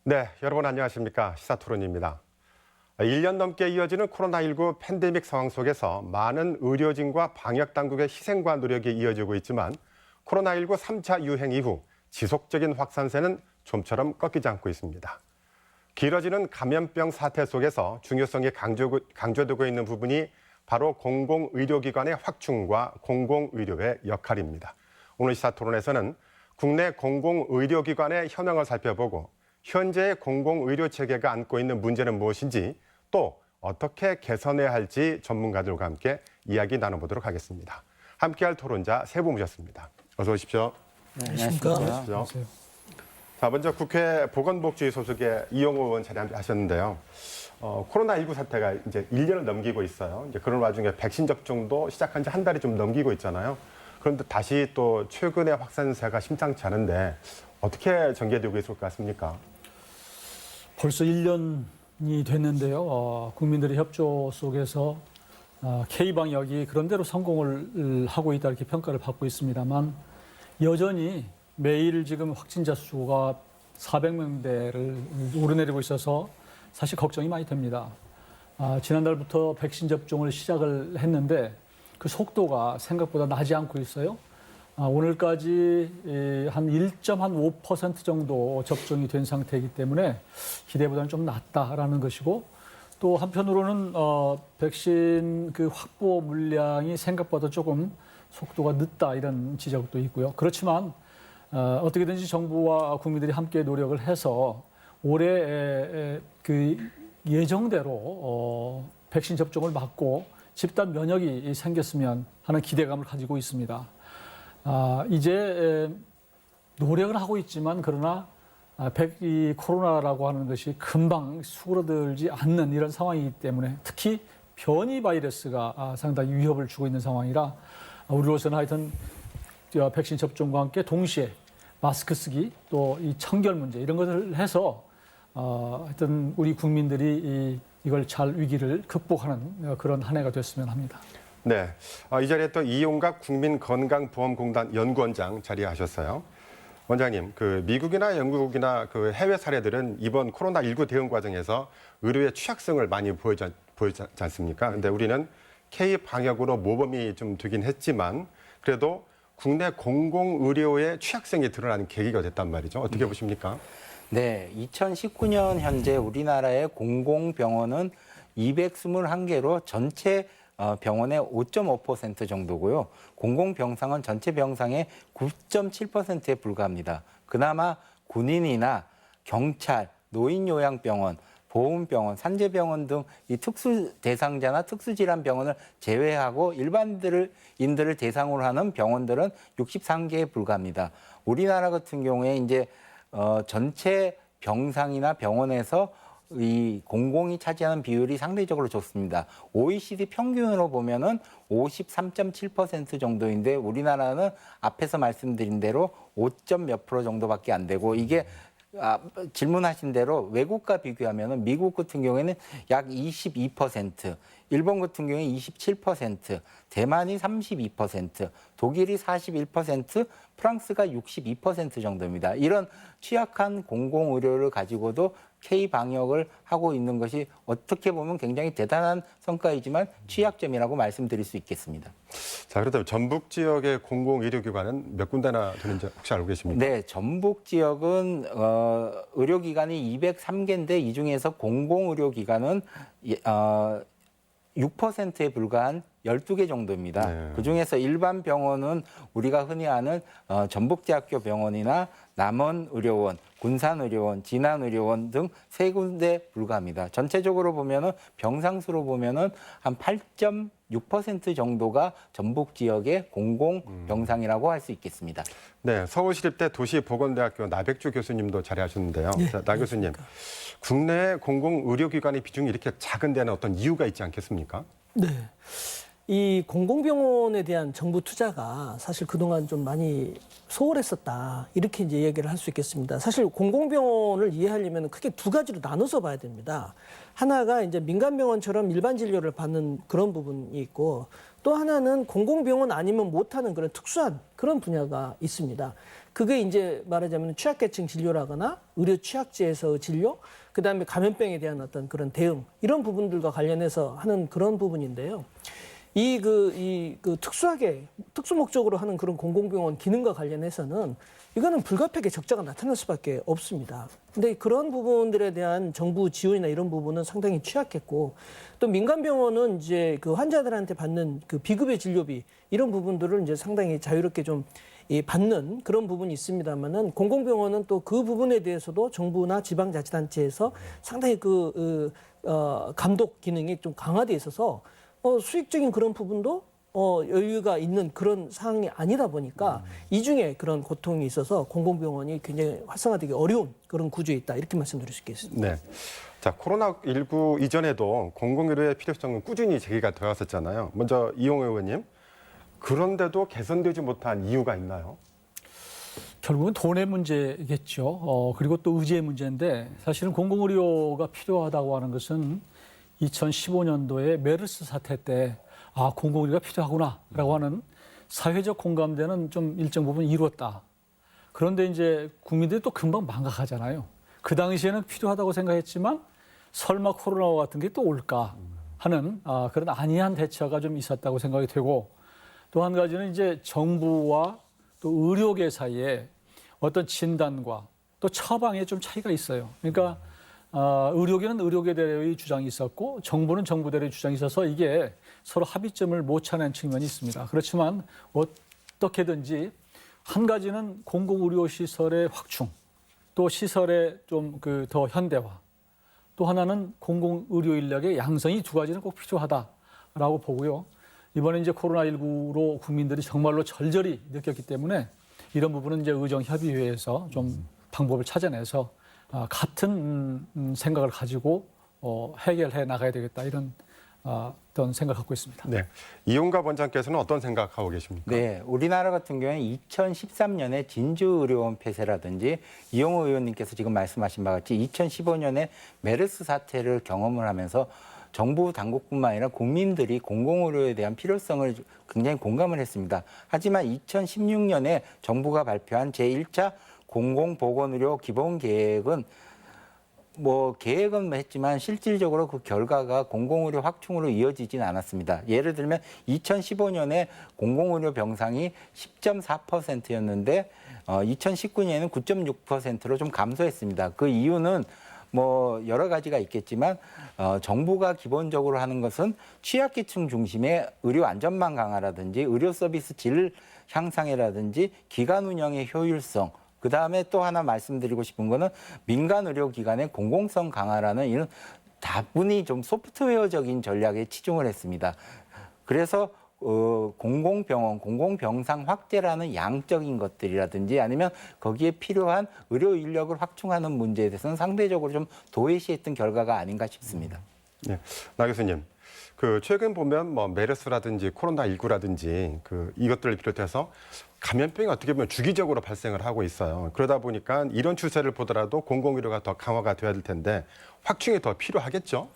네, 여러분 안녕하십니까. 시사토론입니다. 1년 넘게 이어지는 코로나19 팬데믹 상황 속에서 많은 의료진과 방역당국의 희생과 노력이 이어지고 있지만 코로나19 3차 유행 이후 지속적인 확산세는 좀처럼 꺾이지 않고 있습니다. 길어지는 감염병 사태 속에서 중요성이 강조되고 있는 부분이 바로 공공의료기관의 확충과 공공의료의 역할입니다. 오늘 시사토론에서는 국내 공공의료기관의 현황을 살펴보고 현재의 공공의료 체계가 안고 있는 문제는 무엇인지 또 어떻게 개선해야 할지 전문가들과 함께 이야기 나눠보도록 하겠습니다. 함께할 토론자 세 분 모셨습니다. 어서 오십시오. 네, 안녕하십니까. 안녕하십시오. 자, 먼저 국회 보건복지위 소속의 이용호 의원 자리하셨는데요. 코로나19 사태가 이제 1년을 넘기고 있어요. 이제 그런 와중에 백신 접종도 시작한 지 한 달이 좀 넘기고 있잖아요. 그런데 다시 또 최근의 확산세가 심상치 않은데 어떻게 전개되고 있을 것 같습니까? 벌써 1년이 됐는데요. 국민들의 협조 속에서 K방역이 그런대로 성공을 하고 있다 이렇게 평가를 받고 있습니다만 여전히 매일 지금 확진자 수가 400명대를 오르내리고 있어서 사실 걱정이 많이 됩니다. 지난달부터 백신 접종을 시작을 했는데 그 속도가 생각보다 나지 않고 있어요. 오늘까지 한 1.5% 정도 접종이 된 상태이기 때문에 기대보다는 좀 낮다라는 것이고 또 한편으로는 백신 그 확보 물량이 생각보다 조금 속도가 늦다 이런 지적도 있고요. 그렇지만 어떻게든지 정부와 국민들이 함께 노력을 해서 올해 그 예정대로 백신 접종을 맞고 집단 면역이 생겼으면 하는 기대감을 가지고 있습니다. 이제 노력을 하고 있지만 그러나 이 코로나라고 하는 것이 금방 수그러들지 않는 이런 상황이기 때문에 특히 변이 바이러스가 상당히 위협을 주고 있는 상황이라 우리로서는 하여튼 백신 접종과 함께 동시에 마스크 쓰기 또 이 청결 문제 이런 것을 해서 하여튼 우리 국민들이 이걸 잘 위기를 극복하는 그런 한 해가 됐으면 합니다. 네, 이 자리에 또 이용각 국민건강보험공단 연구원장 자리하셨어요. 원장님, 그 미국이나 영국이나 그 해외 사례들은 이번 코로나19 대응 과정에서 의료의 취약성을 많이 보이지 않습니까? 근데 우리는 K 방역으로 모범이 좀 되긴 했지만 그래도 국내 공공의료의 취약성이 드러나는 계기가 됐단 말이죠. 어떻게 보십니까? 네, 2019년 현재 우리나라의 공공병원은 221개로 전체 병원의 5.5% 정도고요. 공공병상은 전체 병상의 9.7%에 불과합니다. 그나마 군인이나 경찰, 노인요양병원, 보훈병원, 산재병원 등 이 특수 대상자나 특수질환 병원을 제외하고 일반인들을 대상으로 하는 병원들은 63개에 불과합니다. 우리나라 같은 경우에 이제 전체 병상이나 병원에서 이 공공이 차지하는 비율이 상대적으로 좋습니다. OECD 평균으로 보면은 53.7% 정도인데 우리나라는 앞에서 말씀드린 대로 5몇% 정도밖에 안 되고 이게 질문하신 대로 외국과 비교하면은 미국 같은 경우에는 약 22%, 일본 같은 경우에 27%, 대만이 32%, 독일이 41%, 프랑스가 62% 정도입니다. 이런 취약한 공공의료를 가지고도 K-방역을 하고 있는 것이 어떻게 보면 굉장히 대단한 성과이지만 취약점이라고 말씀드릴 수 있겠습니다. 자, 그렇다면 전북 지역의 공공의료기관은 몇 군데나 되는지 혹시 알고 계십니까? 네, 전북 지역은 의료기관이 203개인데 이 중에서 공공의료기관은 6%에 불과한 12개 정도입니다. 네. 그중에서 일반 병원은 우리가 흔히 아는 전북대학교 병원이나 남원의료원, 군산의료원, 진안의료원 등 3군데 불과합니다. 전체적으로 보면은 병상수로 보면은 한 8.6% 정도가 전북 지역의 공공병상이라고 할 수 있겠습니다. 네, 서울시립대 도시보건대학교 나백주 교수님도 자리하셨는데요. 네, 자, 나 교수님, 국내 공공의료기관의 비중이 이렇게 작은 데는 어떤 이유가 있지 않겠습니까? 네. 이 공공병원에 대한 정부 투자가 사실 그동안 좀 많이 소홀했었다. 이렇게 이제 얘기를 할 수 있겠습니다. 사실 공공병원을 이해하려면 크게 두 가지로 나눠서 봐야 됩니다. 하나가 이제 민간병원처럼 일반 진료를 받는 그런 부분이 있고 또 하나는 공공병원 아니면 못하는 그런 특수한 그런 분야가 있습니다. 그게 이제 말하자면 취약계층 진료라거나 의료 취약지에서 진료, 그다음에 감염병에 대한 어떤 그런 대응 이런 부분들과 관련해서 하는 그런 부분인데요. 특수하게 특수 목적으로 하는 그런 공공병원 기능과 관련해서는 이거는 불가피하게 적자가 나타날 수밖에 없습니다. 근데 그런 부분들에 대한 정부 지원이나 이런 부분은 상당히 취약했고 또 민간병원은 이제 그 환자들한테 받는 그 비급여 진료비 이런 부분들을 이제 상당히 자유롭게 좀 받는 그런 부분이 있습니다만은 공공병원은 또 그 부분에 대해서도 정부나 지방자치단체에서 상당히 감독 기능이 좀 강화돼 있어서 수익적인 그런 부분도 여유가 있는 그런 상황이 아니다 보니까 이중에 그런 고통이 있어서 공공병원이 굉장히 활성화되기 어려운 그런 구조에 있다 이렇게 말씀드릴 수 있겠습니다. 네. 자, 코로나19 이전에도 공공의료의 필요성은 꾸준히 제기가 되었었잖아요. 먼저 이용 의원님, 그런데도 개선되지 못한 이유가 있나요? 결국은 돈의 문제겠죠. 그리고 또 의지의 문제인데 사실은 공공의료가 필요하다고 하는 것은 2015년도에 메르스 사태 때 공공의료가 필요하구나라고 하는 사회적 공감대는 좀 일정 부분 이루었다. 그런데 이제 국민들이 또 금방 망각하잖아요. 그 당시에는 필요하다고 생각했지만 설마 코로나와 같은 게 또 올까 하는 그런 안이한 대처가 좀 있었다고 생각이 되고 또 한 가지는 이제 정부와 또 의료계 사이에 어떤 진단과 또 처방에 좀 차이가 있어요. 그러니까 의료계는 의료계대로의 주장이 있었고 정부는 정부대로의 주장이 있어서 이게 서로 합의점을 못 찾는 측면이 있습니다. 그렇지만 어떻게든지 한 가지는 공공의료시설의 확충, 또 시설의 좀 더 현대화, 또 하나는 공공의료 인력의 양성이 두 가지는 꼭 필요하다라고 보고요. 이번에 이제 코로나19로 국민들이 정말로 절절히 느꼈기 때문에 이런 부분은 이제 의정협의회에서 좀 방법을 찾아내서 같은 생각을 가지고 해결해 나가야 되겠다 이런 어떤 생각을 갖고 있습니다. 네. 이용갑 원장께서는 어떤 생각하고 계십니까? 네, 우리나라 같은 경우에 2013년에 진주의료원 폐쇄라든지 이용호 의원님께서 지금 말씀하신 바와 같이 2015년에 메르스 사태를 경험을 하면서 정부 당국뿐만 아니라 국민들이 공공의료에 대한 필요성을 굉장히 공감을 했습니다. 하지만 2016년에 정부가 발표한 제1차 공공보건의료 기본계획은 계획은 했지만 실질적으로 그 결과가 공공의료 확충으로 이어지진 않았습니다. 예를 들면 2015년에 공공의료 병상이 10.4%였는데 2019년에는 9.6%로 좀 감소했습니다. 그 이유는 여러 가지가 있겠지만 정부가 기본적으로 하는 것은 취약계층 중심의 의료 안전망 강화라든지 의료 서비스 질 향상이라든지 기관 운영의 효율성, 그다음에 또 하나 말씀드리고 싶은 거는 민간 의료기관의 공공성 강화라는 이런 다분히 좀 소프트웨어적인 전략에 치중을 했습니다. 그래서 공공병원, 공공병상 확대라는 양적인 것들이라든지 아니면 거기에 필요한 의료 인력을 확충하는 문제에 대해서는 상대적으로 좀 도외시했던 결과가 아닌가 싶습니다. 네. 나 교수님, 최근 보면 메르스라든지 코로나19라든지 이것들을 비롯해서 감염병이 어떻게 보면 주기적으로 발생을 하고 있어요. 그러다 보니까 이런 추세를 보더라도 공공의료가 더 강화가 돼야 될 텐데 확충이 더 필요하겠죠?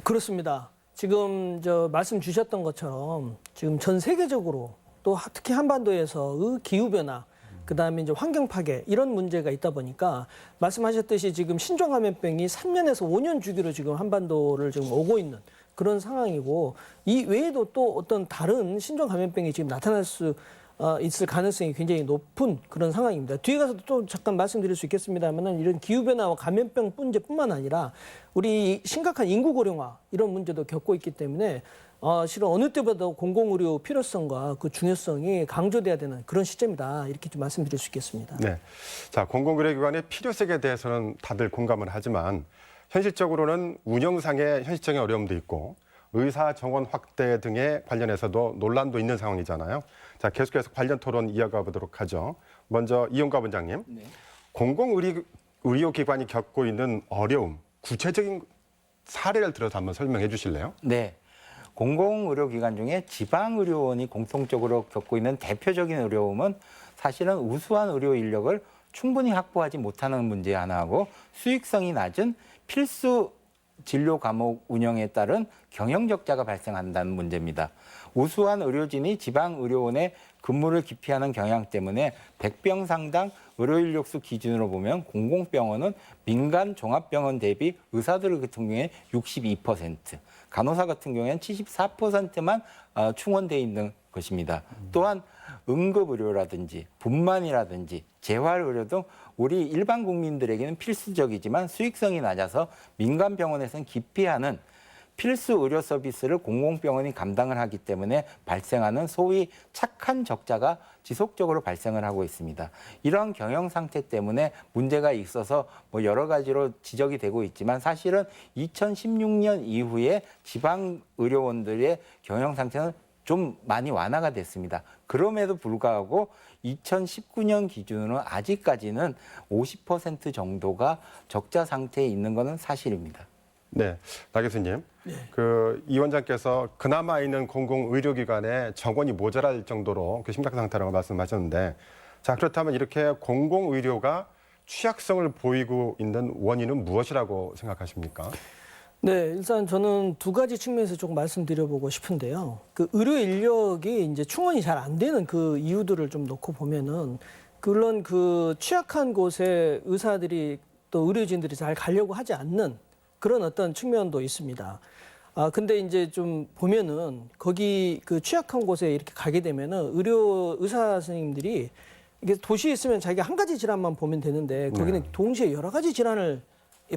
그렇습니다. 지금 말씀 주셨던 것처럼 지금 전 세계적으로 또 특히 한반도에서 기후 변화, 그다음에 이제 환경 파괴 이런 문제가 있다 보니까 말씀하셨듯이 지금 신종 감염병이 3년에서 5년 주기로 지금 한반도를 지금 오고 있는 그런 상황이고 이 외에도 또 어떤 다른 신종 감염병이 지금 나타날 수 있을 가능성이 굉장히 높은 그런 상황입니다. 뒤에 가서 또 잠깐 말씀드릴 수 있겠습니다만은 이런 기후변화와 감염병 문제뿐만 아니라 우리 심각한 인구 고령화 이런 문제도 겪고 있기 때문에 실은 어느 때보다도 공공의료 필요성과 그 중요성이 강조돼야 되는 그런 시점이다 이렇게 좀 말씀드릴 수 있겠습니다. 네. 자, 공공의료기관의 필요성에 대해서는 다들 공감을 하지만 현실적으로는 운영상의 현실적인 어려움도 있고 의사 정원 확대 등에 관련해서도 논란도 있는 상황이잖아요. 자, 계속해서 관련 토론 이어가 보도록 하죠. 먼저 이용갑 원장님, 네. 공공의료기관이 겪고 있는 어려움, 구체적인 사례를 들어서 한번 설명해 주실래요? 네. 공공의료기관 중에 지방의료원이 공통적으로 겪고 있는 대표적인 어려움은 사실은 우수한 의료 인력을 충분히 확보하지 못하는 문제 하나하고 수익성이 낮은 필수 진료 과목 운영에 따른 경영 적자가 발생한다는 문제입니다. 우수한 의료진이 지방의료원에 근무를 기피하는 경향 때문에 100병 상당 의료 인력수 기준으로 보면 공공병원은 민간 종합병원 대비 의사들 같은 경우에 62%, 간호사 같은 경우에는 74%만 충원돼 있는 것입니다. 또한 응급의료라든지 분만이라든지 재활의료 등 우리 일반 국민들에게는 필수적이지만 수익성이 낮아서 민간 병원에서는 기피하는 필수 의료 서비스를 공공병원이 감당을 하기 때문에 발생하는 소위 착한 적자가 지속적으로 발생을 하고 있습니다. 이러한 경영 상태 때문에 문제가 있어서 뭐 여러 가지로 지적이 되고 있지만 사실은 2016년 이후에 지방 의료원들의 경영 상태는 좀 많이 완화가 됐습니다. 그럼에도 불구하고 2019년 기준으로 아직까지는 50% 정도가 적자 상태에 있는 것은 사실입니다. 네, 나 교수님. 이 원장께서 그나마 있는 공공의료기관에 정원이 모자랄 정도로 심각한 상태라고 말씀하셨는데, 자, 그렇다면 이렇게 공공의료가 취약성을 보이고 있는 원인은 무엇이라고 생각하십니까? 네, 일단 저는 두 가지 측면에서 조금 말씀드려보고 싶은데요. 그 의료 인력이 이제 충원이 잘 안 되는 그 이유들을 좀 놓고 보면은, 물론 그 취약한 곳에 의사들이 또 의료진들이 잘 가려고 하지 않는 그런 어떤 측면도 있습니다. 근데 이제 좀 보면은 거기 그 취약한 곳에 이렇게 가게 되면은 의사 선생님들이 이게 도시에 있으면 자기가 한 가지 질환만 보면 되는데 거기는 동시에 여러 가지 질환을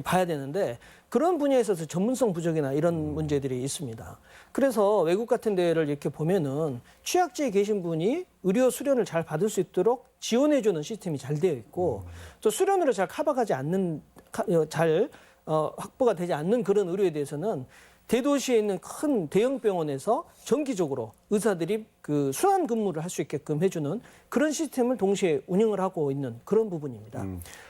봐야 되는데 그런 분야에 있어서 전문성 부족이나 이런 문제들이 있습니다. 그래서 외국 같은 데를 이렇게 보면은 취약지에 계신 분이 의료 수련을 잘 받을 수 있도록 지원해주는 시스템이 잘 되어 있고 또 수련으로 잘 커버가지 않는 확보가 되지 않는 그런 의료에 대해서는 대도시에 있는 큰 대형 병원에서 정기적으로 의사들이 그 순환 근무를 할 수 있게끔 해주는 그런 시스템을 동시에 운영을 하고 있는 그런 부분입니다.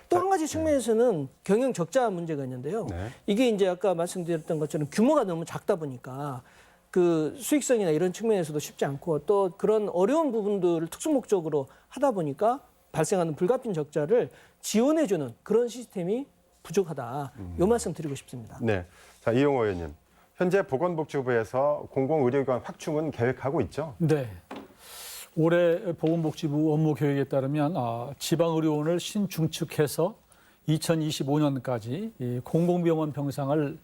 또 한 가지 측면에서는 경영 적자 문제가 있는데요. 네. 이게 이제 아까 말씀드렸던 것처럼 규모가 너무 작다 보니까 그 수익성이나 이런 측면에서도 쉽지 않고 또 그런 어려운 부분들을 특수 목적으로 하다 보니까 발생하는 불가피한 적자를 지원해주는 그런 시스템이 부족하다. 이 말씀 드리고 싶습니다. 네, 자, 이용호 의원님. 현재 보건복지부에서 공공의료기관 확충은 계획하고 있죠? 네. 올해 보건복지부 업무 계획에 따르면 지방의료원을 신중축해서 2025년까지 이 공공병원 병상을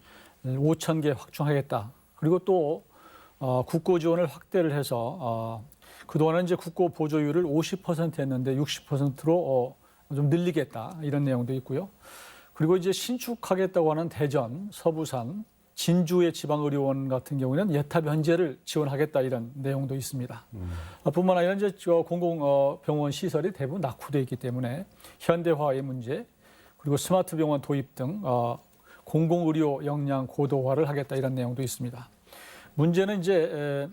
5,000개 확충하겠다. 그리고 또 국고 지원을 확대를 해서 그동안은 이제 국고 보조율을 50% 했는데 60%로 좀 늘리겠다. 이런 내용도 있고요. 그리고 이제 신축하겠다고 하는 대전, 서부산, 진주의 지방의료원 같은 경우는 예탑 현재를 지원하겠다 이런 내용도 있습니다. 뿐만 아니라 이제 공공병원 시설이 대부분 낙후되어 있기 때문에 현대화의 문제 그리고 스마트 병원 도입 등 공공의료 역량 고도화를 하겠다 이런 내용도 있습니다. 문제는 이제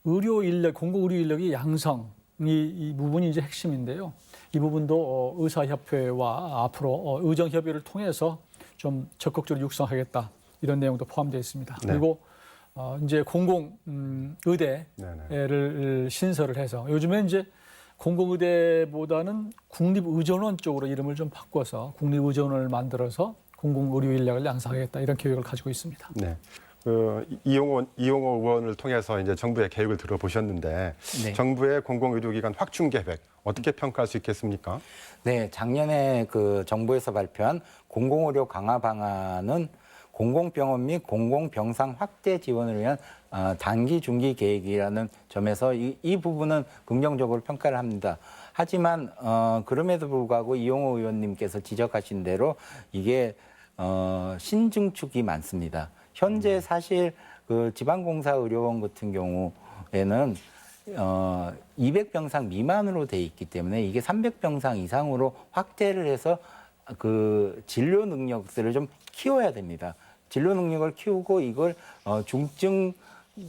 의료 인력, 공공의료 인력이 양성 이 부분이 이제 핵심인데요. 이 부분도 의사협회와 앞으로 의정협의를 통해서 좀 적극적으로 육성하겠다. 이런 내용도 포함되어 있습니다. 네. 그리고 이제 공공의대를 신설을 해서 요즘에 이제 공공의대보다는 국립의전원 쪽으로 이름을 좀 바꿔서 국립의전원을 만들어서 공공의료 인력을 양성하겠다 이런 계획을 가지고 있습니다. 네. 이용호 의원을 통해서 이제 정부의 계획을 들어보셨는데 네. 정부의 공공의료기관 확충 계획 어떻게 평가할 수 있겠습니까? 네, 작년에 그 정부에서 발표한 공공의료 강화 방안은 공공병원 및 공공병상 확대 지원을 위한 단기 중기 계획이라는 점에서 이 부분은 긍정적으로 평가를 합니다. 하지만 그럼에도 불구하고 이용호 의원님께서 지적하신 대로 이게 신증축이 많습니다. 현재 사실 그 지방공사 의료원 같은 경우에는 200병상 미만으로 돼 있기 때문에 이게 300병상 이상으로 확대를 해서 그 진료 능력들을 좀 키워야 됩니다. 진료 능력을 키우고 이걸 중증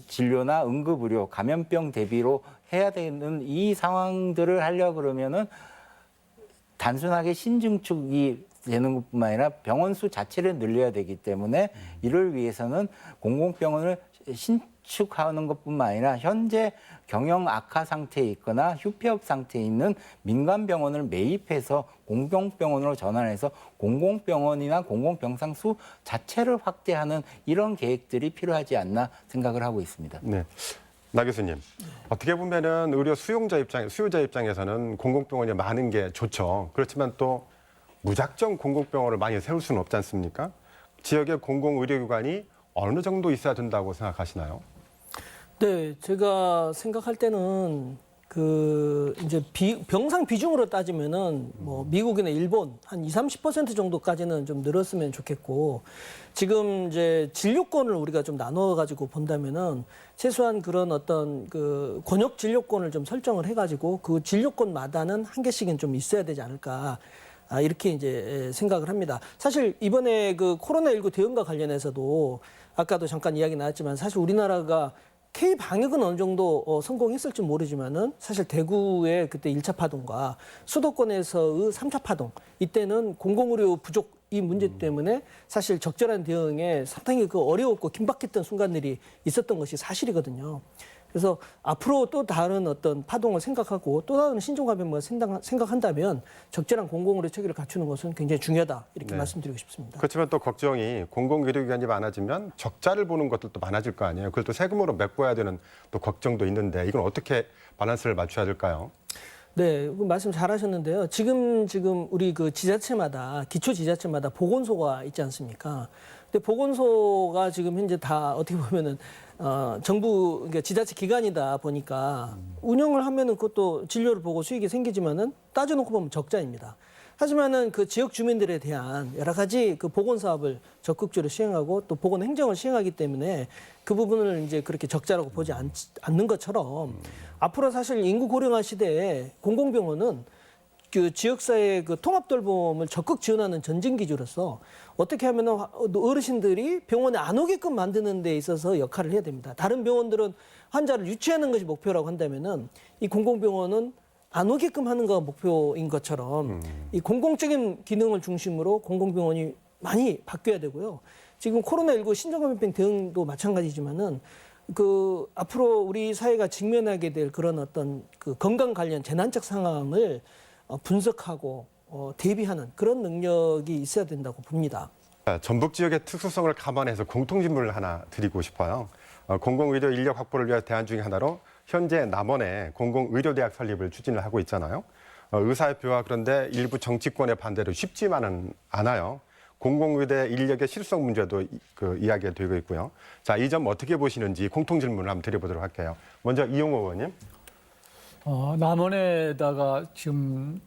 진료나 응급의료, 감염병 대비로 해야 되는 이 상황들을 하려고 그러면은 단순하게 신증축이 되는 것뿐만 아니라 병원 수 자체를 늘려야 되기 때문에 이를 위해서는 공공병원을 신축하는 것뿐만 아니라 현재 경영 악화 상태에 있거나 휴폐업 상태에 있는 민간 병원을 매입해서 공공병원으로 전환해서 공공병원이나 공공병상 수 자체를 확대하는 이런 계획들이 필요하지 않나 생각을 하고 있습니다. 네. 나 교수님, 어떻게 보면은 수요자 입장에서는 공공병원이 많은 게 좋죠. 그렇지만 또 무작정 공공병원을 많이 세울 수는 없지 않습니까? 지역의 공공의료기관이 어느 정도 있어야 된다고 생각하시나요? 네, 제가 생각할 때는 이제 병상 비중으로 따지면은 뭐 미국이나 일본 한 30% 정도까지는 좀 늘었으면 좋겠고, 지금 이제 진료권을 우리가 좀 나눠 가지고 본다면은 최소한 그런 어떤 권역 진료권을 좀 설정을 해 가지고 그 진료권마다는 한 개씩은 좀 있어야 되지 않을까. 이렇게 이제 생각을 합니다. 사실 이번에 코로나19 대응과 관련해서도 아까도 잠깐 이야기 나왔지만 사실 우리나라가 K 방역은 어느 정도 성공했을지 모르지만은 사실 대구의 그때 1차 파동과 수도권에서의 3차 파동, 이때는 공공의료 부족 이 문제 때문에 사실 적절한 대응에 상당히 어려웠고 긴박했던 순간들이 있었던 것이 사실이거든요. 그래서 앞으로 또 다른 어떤 파동을 생각하고 또 다른 신종감염을 생각한다면 적절한 공공의료 체계를 갖추는 것은 굉장히 중요하다, 이렇게 네. 말씀드리고 싶습니다. 그렇지만 또 걱정이 공공의료기관이 많아지면 적자를 보는 것들도 많아질 거 아니에요. 그걸 또 세금으로 메꿔야 되는 또 걱정도 있는데 이건 어떻게 밸런스를 맞춰야 될까요? 네, 말씀 잘하셨는데요. 지금 우리 지자체마다, 기초지자체마다 보건소가 있지 않습니까? 근데 보건소가 지금 현재 다 어떻게 보면은 정부, 그러니까 지자체 기관이다 보니까 운영을 하면은 그것도 진료를 보고 수익이 생기지만은 따져놓고 보면 적자입니다. 하지만은 그 지역 주민들에 대한 여러 가지 보건 사업을 적극적으로 시행하고 또 보건 행정을 시행하기 때문에 그 부분을 이제 그렇게 적자라고 보지 않는 것처럼 앞으로 사실 인구 고령화 시대에 공공병원은 지역사회의 통합 돌봄을 적극 지원하는 전진 기지로서 어떻게 하면은 어르신들이 병원에 안 오게끔 만드는 데 있어서 역할을 해야 됩니다. 다른 병원들은 환자를 유치하는 것이 목표라고 한다면은 이 공공병원은 안 오게끔 하는 거 목표인 것처럼 이 공공적인 기능을 중심으로 공공병원이 많이 바뀌어야 되고요. 지금 코로나19 신종감염병 대응도 마찬가지지만은 앞으로 우리 사회가 직면하게 될 그런 어떤 건강 관련 재난적 상황을 분석하고 대비하는 그런 능력이 있어야 된다고 봅니다. 전북 지역의 특수성을 감안해서 공통질문을 하나 드리고 싶어요. 공공의료 인력 확보를 위한 대안 중에 하나로 현재 남원에 공공의료대학 설립을 추진을 하고 있잖아요. 의사협회와 그런데 일부 정치권의 반대로 쉽지만은 않아요. 공공의대 인력의 실속 문제도 이야기가 되고 있고요. 자, 이 점 어떻게 보시는지 공통질문을 한번 드려보도록 할게요. 먼저 이용호 의원님. 남원에다가 지금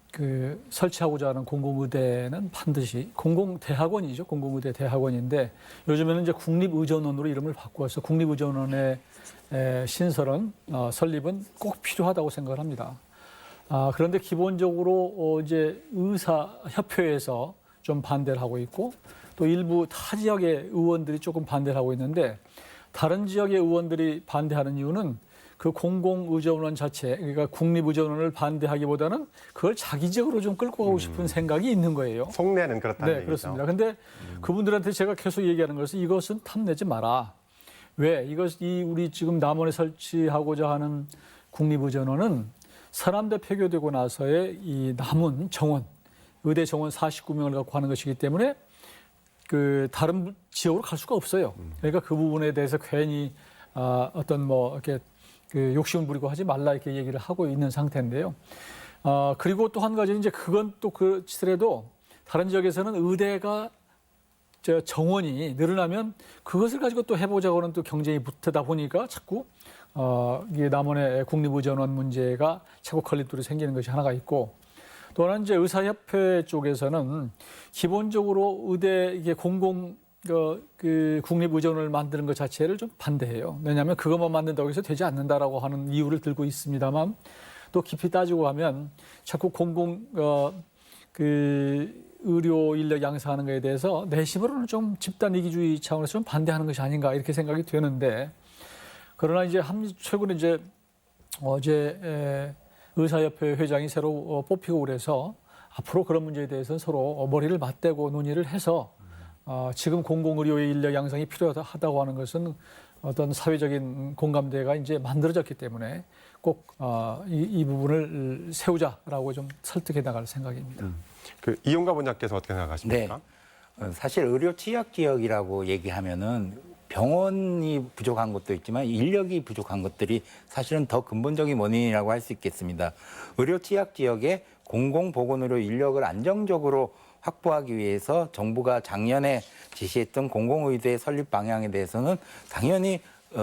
설치하고자 하는 공공의대는 반드시 공공대학원이죠. 공공의대 대학원인데 요즘에는 이제 국립의전원으로 이름을 바꾸어서 국립의전원의 신설은 설립은 꼭 필요하다고 생각을 합니다. 그런데 기본적으로 이제 의사협회에서 좀 반대를 하고 있고 또 일부 타 지역의 의원들이 조금 반대를 하고 있는데 다른 지역의 의원들이 반대하는 이유는 그 공공의전원 자체, 그러니까 국립의전원을 반대하기보다는 그걸 자기 지역으로 좀 끌고 가고 싶은 생각이 있는 거예요. 속내는 그렇다는 네, 얘기죠. 그렇습니다. 근데 그분들한테 제가 계속 얘기하는 것은 이것은 탐내지 마라. 왜? 우리 지금 남원에 설치하고자 하는 국립의전원은 서남대 폐교되고 나서의 이 남은 정원, 의대 정원 49명을 갖고 하는 것이기 때문에 다른 지역으로 갈 수가 없어요. 그러니까 그 부분에 대해서 괜히 이렇게 욕심을 부리고 하지 말라 이렇게 얘기를 하고 있는 상태인데요. 그리고 또 한 가지는 이제 그건 또 그렇더라도 다른 지역에서는 의대가 정원이 늘어나면 그것을 가지고 또 해보자고 하는 또 경쟁이 붙다 보니까 자꾸 이게 남원의 국립의전원 문제가 자꾸 걸림돌이 생기는 것이 하나가 있고 또 하나는 이제 의사협회 쪽에서는 기본적으로 의대 이게 국립의전원을 만드는 것 자체를 좀 반대해요. 왜냐하면 그것만 만든다고 해서 되지 않는다라고 하는 이유를 들고 있습니다만 또 깊이 따지고 가면 자꾸 의료 인력 양성하는 것에 대해서 내심으로는 좀 집단 이기주의 차원에서 좀 반대하는 것이 아닌가 이렇게 생각이 되는데 그러나 이제 최근에 이제 어제 의사협회 회장이 새로 뽑히고 그래서 앞으로 그런 문제에 대해서는 서로 머리를 맞대고 논의를 해서 지금 공공의료의 인력 양성이 필요하다고 하는 것은 어떤 사회적인 공감대가 이제 만들어졌기 때문에 꼭 이 부분을 세우자라고 좀 설득해 나갈 생각입니다. 그 이용가 원장께서 어떻게 생각하십니까? 사실 의료 취약 지역이라고 얘기하면은 병원이 부족한 것도 있지만 인력이 부족한 것들이 사실은 더 근본적인 원인이라고 할 수 있겠습니다. 의료 취약 지역에 공공보건의료 인력을 안정적으로 확보하기 위해서 정부가 작년에 지시했던 공공의대 설립 방향에 대해서는 당연히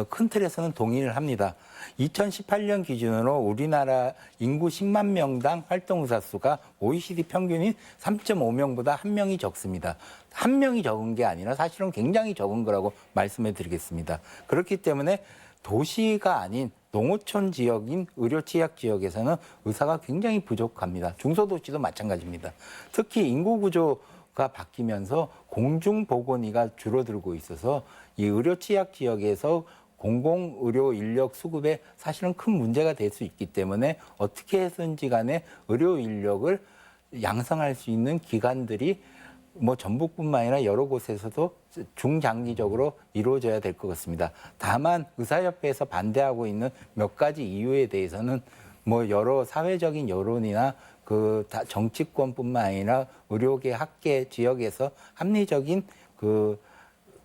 큰 틀에서는 동의를 합니다. 2018년 기준으로 우리나라 인구 10만 명당 활동의사 수가 OECD 평균인 3.5명보다 1명이 적습니다. 1명이 적은 게 아니라 사실은 굉장히 적은 거라고 말씀해 드리겠습니다. 그렇기 때문에 도시가 아닌 농어촌 지역인 의료 취약 지역에서는 의사가 굉장히 부족합니다. 중소도시도 마찬가지입니다. 특히 인구 구조가 바뀌면서 공중보건의가 줄어들고 있어서 이 의료 취약 지역에서 공공의료 인력 수급에 사실은 큰 문제가 될 수 있기 때문에 어떻게 해서든지 간에 의료 인력을 양성할 수 있는 기관들이 뭐 전북뿐만 아니라 여러 곳에서도 중장기적으로 이루어져야 될 것 같습니다. 다만 의사협회에서 반대하고 있는 몇 가지 이유에 대해서는 뭐 여러 사회적인 여론이나 그 정치권뿐만 아니라 의료계, 학계 지역에서 합리적인 그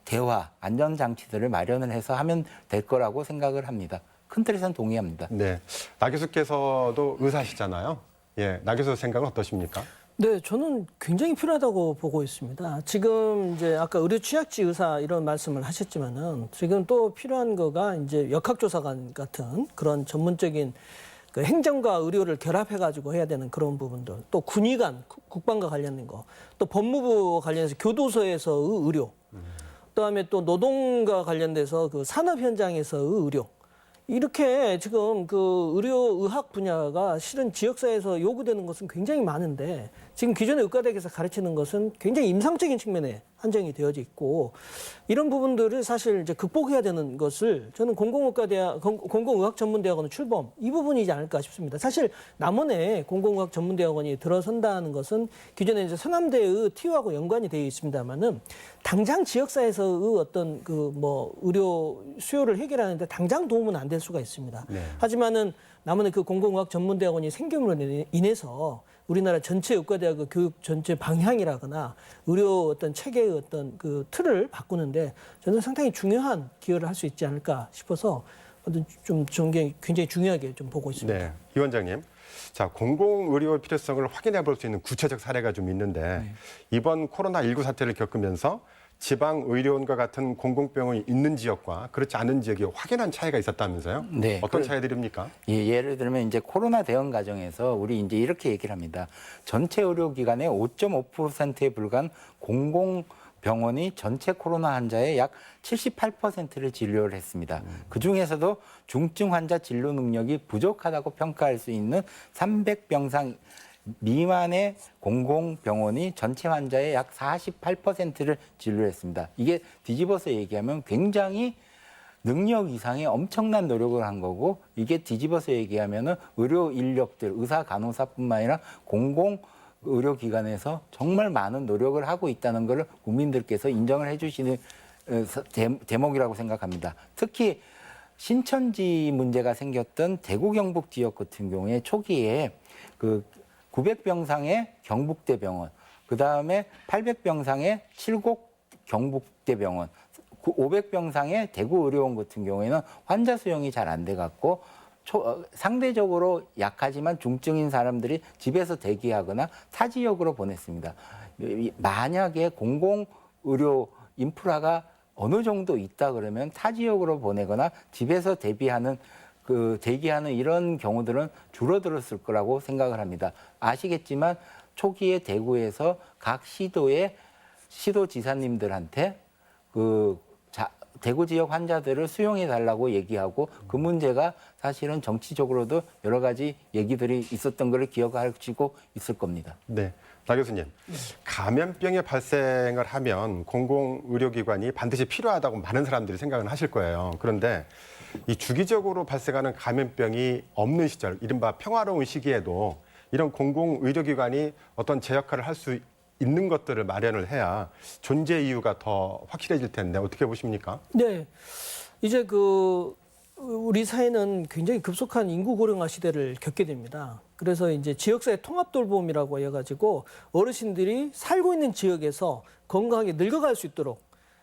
대화, 안전장치들을 마련을 해서 하면 될 거라고 생각을 합니다. 큰 틀에서는 동의합니다. 네. 나 교수께서도 의사시잖아요. 예, 나 교수 생각은 어떠십니까? 네, 저는 굉장히 필요하다고 보고 있습니다. 지금 이제 아까 의료 취약지 의사 이런 말씀을 하셨지만은 지금 또 필요한 거가 이제 역학조사관 같은 그런 전문적인 그 행정과 의료를 결합해가지고 해야 되는 그런 부분들, 또 군의관, 국방과 관련된 거, 또 법무부 관련해서 교도소에서의 의료, 그다음에 또 노동과 관련돼서 그 산업 현장에서의 의료. 이렇게 지금 그 의료의학 분야가 실은 지역사회에서 요구되는 것은 굉장히 많은데 지금 기존의 의과대학에서 가르치는 것은 굉장히 임상적인 측면에 한정이 되어져 있고 이런 부분들을 사실 이제 극복해야 되는 것을 저는 공공의학전문대학원의 출범 이 부분이지 않을까 싶습니다. 사실 남원에 공공의학전문대학원이 들어선다는 것은 기존에 이제 서남대의 TU하고 연관이 되어 있습니다만은 당장 지역사회에서의 어떤 그 뭐 의료 수요를 해결하는데 당장 도움은 안 될 수가 있습니다. 네. 하지만은 남원의 그 공공의학전문대학원이 생김으로 인해서 우리나라 전체 의과대학의 교육 전체 방향이라거나 의료 어떤 체계의 어떤 그 틀을 바꾸는데 저는 상당히 중요한 기여를 할 수 있지 않을까 싶어서 좀 굉장히 중요하게 좀 보고 있습니다. 네. 이 원장님. 자, 공공의료 필요성을 확인해 볼 수 있는 구체적 사례가 좀 있는데 이번 코로나19 사태를 겪으면서 지방의료원과 같은 공공병원이 있는 지역과 그렇지 않은 지역이 확연한 차이가 있었다면서요? 네. 어떤 차이들입니까? 예를 들면 이제 코로나 대응 과정에서 우리 이제 이렇게 얘기를 합니다. 전체 의료기관의 5.5%에 불과한 공공병원이 전체 코로나 환자의 약 78%를 진료를 했습니다. 그 중에서도 중증 환자 진료 능력이 부족하다고 평가할 수 있는 300병상 미만의 공공병원이 전체 환자의 약 48%를 진료했습니다. 이게 뒤집어서 얘기하면 굉장히 능력 이상의 엄청난 노력을 한 거고 이게 뒤집어서 얘기하면은 의료 인력들, 의사, 간호사뿐만 아니라 공공 의료기관에서 정말 많은 노력을 하고 있다는 것을 국민들께서 인정을 해주시는 대목이라고 생각합니다. 특히 신천지 문제가 생겼던 대구 경북 지역 같은 경우에 초기에 그 900병상의 경북대병원, 그 다음에 800병상의 칠곡 경북대병원, 500병상의 대구의료원 같은 경우에는 환자 수용이 잘 안 돼 갖고 상대적으로 약하지만 중증인 사람들이 집에서 대기하거나 타 지역으로 보냈습니다. 만약에 공공의료 인프라가 어느 정도 있다 그러면 타 지역으로 보내거나 집에서 대기하는 이런 경우들은 줄어들었을 거라고 생각을 합니다. 아시겠지만 초기에 대구에서 각 시도의 시도지사님들한테 대구 지역 환자들을 수용해 달라고 얘기하고 그 문제가 사실은 정치적으로도 여러 가지 얘기들이 있었던 걸 기억하시고 있을 겁니다. 네. 나 교수님, 감염병의 발생을 하면 공공의료기관이 반드시 필요하다고 많은 사람들이 생각은 하실 거예요. 그런데 이 주기적으로 발생하는 감염병이 없는 시절, 이른바 평화로운 시기에도 이런 공공의료기관이 어떤 제 역할을 할 수 있는 것들을 마련을 해야 존재 이유가 더 확실해질 텐데 어떻게 보십니까? 네. 이제 우리 사회는 굉장히 급속한 인구 고령화 시대를 겪게 됩니다. 그래서 이제 지역사회 통합 돌봄이라고 해가지고 어르신들이 살고 있는 지역에서 건강하게 늙어갈 수 있도록,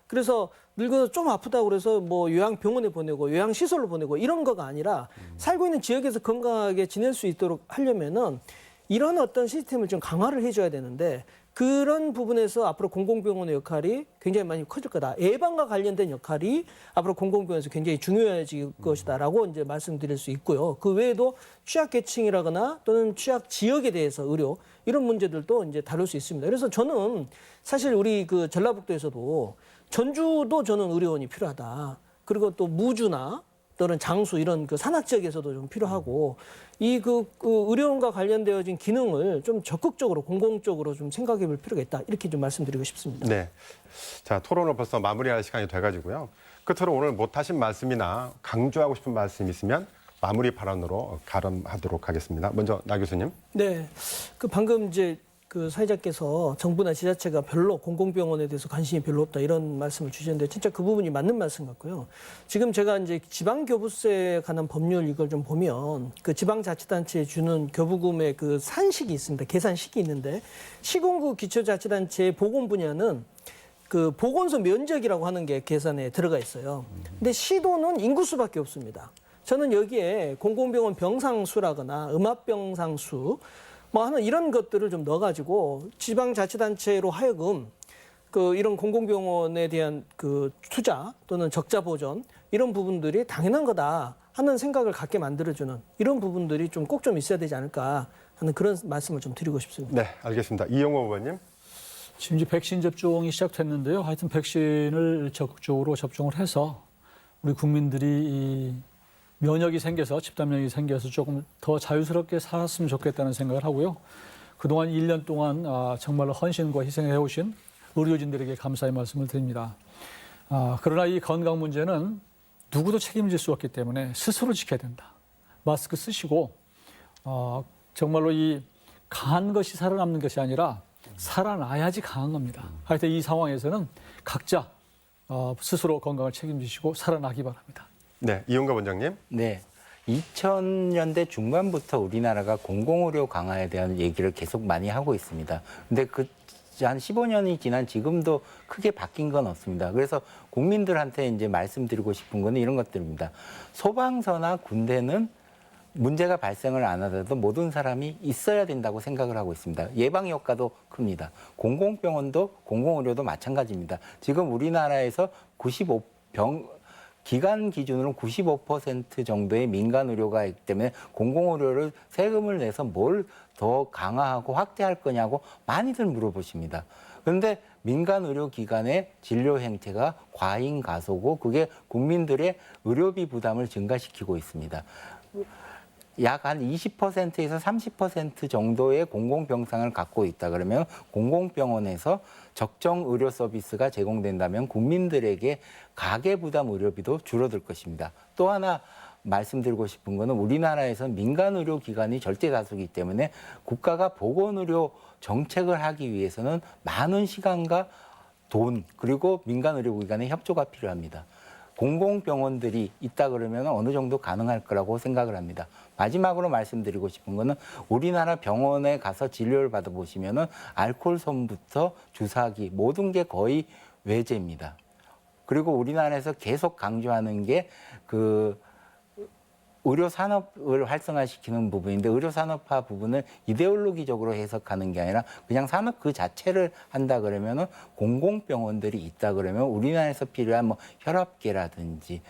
그래서 늙어서 좀 아프다고 그래서 뭐 요양병원에 보내고 요양시설로 보내고 이런 거가 아니라 살고 있는 지역에서 건강하게 지낼 수 있도록 하려면은 이런 어떤 시스템을 좀 강화를 해줘야 되는데, 그런 부분에서 앞으로 공공병원의 역할이 굉장히 많이 커질 거다. 예방과 관련된 역할이 앞으로 공공병원에서 굉장히 중요해질 것이다라고 이제 말씀드릴 수 있고요. 그 외에도 취약계층이라거나 또는 취약 지역에 대해서 의료 이런 문제들도 이제 다룰 수 있습니다. 그래서 저는 사실 우리 전라북도에서도 전주도 저는 의료원이 필요하다. 그리고 또 무주나 또는 장수 이런 산악 지역에서도 좀 필요하고, 이 의료원과 관련되어진 기능을 좀 적극적으로 공공적으로 좀 생각해 볼 필요가 있다. 이렇게 좀 말씀드리고 싶습니다. 네. 자, 토론을 벌써 마무리할 시간이 돼가지고요. 끝으로 오늘 못하신 말씀이나 강조하고 싶은 말씀 있으면 마무리 발언으로 가름하도록 하겠습니다. 먼저 나 교수님. 네. 방금 이제 사회자께서 정부나 지자체가 별로 공공병원에 대해서 관심이 별로 없다 이런 말씀을 주셨는데 진짜 그 부분이 맞는 말씀 같고요. 지금 제가 이제 지방교부세에 관한 법률 이걸 좀 보면 지방자치단체에 주는 교부금의 산식이 있습니다. 계산식이 있는데 시군구 기초자치단체의 보건 분야는 보건소 면적이라고 하는 게 계산에 들어가 있어요. 근데 시도는 인구수밖에 없습니다. 저는 여기에 공공병원 병상수라거나 음압병상수 하는 이런 것들을 좀 넣어가지고 지방자치단체로 하여금 이런 공공병원에 대한 투자 또는 적자 보전 이런 부분들이 당연한 거다 하는 생각을 갖게 만들어주는 이런 부분들이 좀 꼭 좀 있어야 되지 않을까 하는 그런 말씀을 좀 드리고 싶습니다. 네, 알겠습니다. 이영호 의원님. 지금 이제 백신 접종이 시작됐는데요. 하여튼 백신을 적극적으로 접종을 해서 우리 국민들이 이 면역이 생겨서 집단 면역이 생겨서 조금 더 자유스럽게 살았으면 좋겠다는 생각을 하고요. 그동안 1년 동안 정말로 헌신과 희생을 해오신 의료진들에게 감사의 말씀을 드립니다. 그러나 이 건강 문제는 누구도 책임질 수 없기 때문에 스스로 지켜야 된다. 마스크 쓰시고 정말로 이 강한 것이 살아남는 것이 아니라 살아나야지 강한 겁니다. 하여튼 이 상황에서는 각자 스스로 건강을 책임지시고 살아나기 바랍니다. 네, 이용갑 원장님. 네. 2000년대 중반부터 우리나라가 공공의료 강화에 대한 얘기를 계속 많이 하고 있습니다. 근데 한 15년이 지난 지금도 크게 바뀐 건 없습니다. 그래서 국민들한테 이제 말씀드리고 싶은 거는 이런 것들입니다. 소방서나 군대는 문제가 발생을 안 하더라도 모든 사람이 있어야 된다고 생각을 하고 있습니다. 예방 효과도 큽니다. 공공병원도 공공의료도 마찬가지입니다. 지금 우리나라에서 기간 기준으로 95% 정도의 민간 의료가 있기 때문에 공공의료를 세금을 내서 뭘 더 강화하고 확대할 거냐고 많이들 물어보십니다. 그런데 민간 의료기관의 진료 행태가 과잉 가소고 그게 국민들의 의료비 부담을 증가시키고 있습니다. 약 한 20%에서 30% 정도의 공공병상을 갖고 있다 그러면 공공병원에서 적정 의료 서비스가 제공된다면 국민들에게 가계부담 의료비도 줄어들 것입니다. 또 하나 말씀드리고 싶은 거는 우리나라에서 민간 의료기관이 절대 다수이기 때문에 국가가 보건의료 정책을 하기 위해서는 많은 시간과 돈 그리고 민간 의료기관의 협조가 필요합니다. 공공병원들이 있다 그러면 어느 정도 가능할 거라고 생각을 합니다. 마지막으로 말씀드리고 싶은 거는 우리나라 병원에 가서 진료를 받아보시면은 알코올솜부터 주사기 모든 게 거의 외제입니다. 그리고 우리나라에서 계속 강조하는 게 의료 산업을 활성화시키는 부분인데 의료 산업화 부분을 이데올로기적으로 해석하는 게 아니라 그냥 산업 그 자체를 한다 그러면은 공공병원들이 있다 그러면 우리나라에서 필요한 혈압계라든지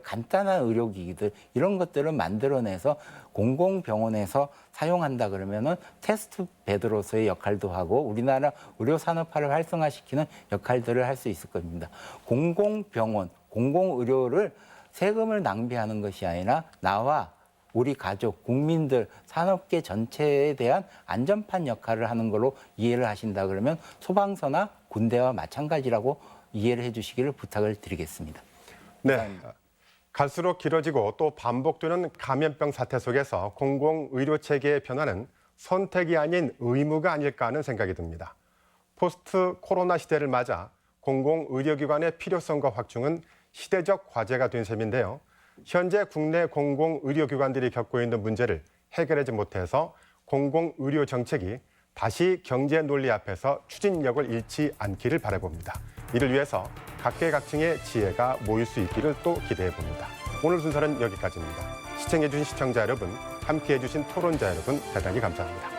간단한 의료기기들 이런 것들을 만들어내서 공공병원에서 사용한다 그러면은 테스트 베드로서의 역할도 하고 우리나라 의료 산업화를 활성화시키는 역할들을 할 수 있을 겁니다. 공공병원, 공공의료를 세금을 낭비하는 것이 아니라 나와 우리 가족, 국민들, 산업계 전체에 대한 안전판 역할을 하는 걸로 이해를 하신다 그러면 소방서나 군대와 마찬가지라고 이해를 해주시기를 부탁을 드리겠습니다. 네. 감사합니다. 갈수록 길어지고 또 반복되는 감염병 사태 속에서 공공의료 체계의 변화는 선택이 아닌 의무가 아닐까 하는 생각이 듭니다. 포스트 코로나 시대를 맞아 공공의료기관의 필요성과 확충은 시대적 과제가 된 셈인데요. 현재 국내 공공의료기관들이 겪고 있는 문제를 해결하지 못해서 공공의료 정책이 다시 경제 논리 앞에서 추진력을 잃지 않기를 바라봅니다. 이를 위해서 각계각층의 지혜가 모일 수 있기를 또 기대해 봅니다. 오늘 순서는 여기까지입니다. 시청해주신 시청자 여러분, 함께해주신 토론자 여러분, 대단히 감사합니다.